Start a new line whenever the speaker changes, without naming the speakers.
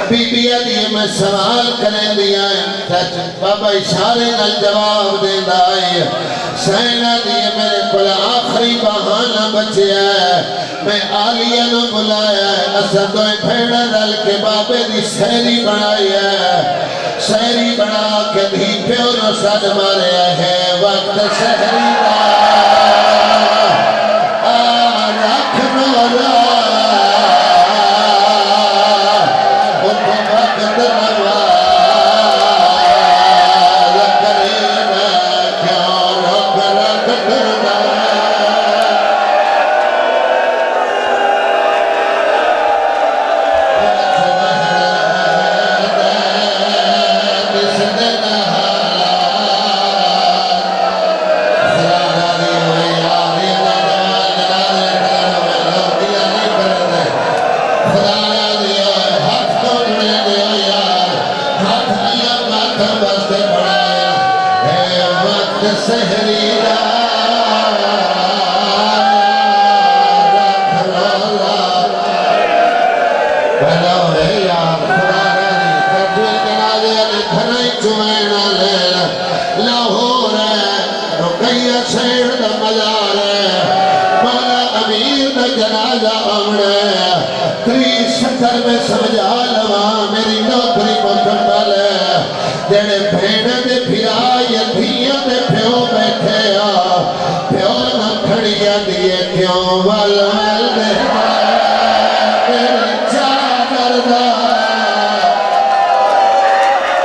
बीबिया दिए मैं सवाल करें दिया सच बाबा इशारे न जवाब देता है सैना दिए मेरे को आखिरी बहाना बचिया मैं आलिया नु बुलाया असा तो भेड़ रल के बाबे दी शहरी बनाई है शहरी बना के धी प्यो नो सद मारे है वक्त शहरी का रख नो में समझा लवा मेरी नौकरी को संभाल जेड़े भेड़ दे फिरा यधियां दे प्यो बैठे आ प्यो न खड़िया दिए क्यों वाला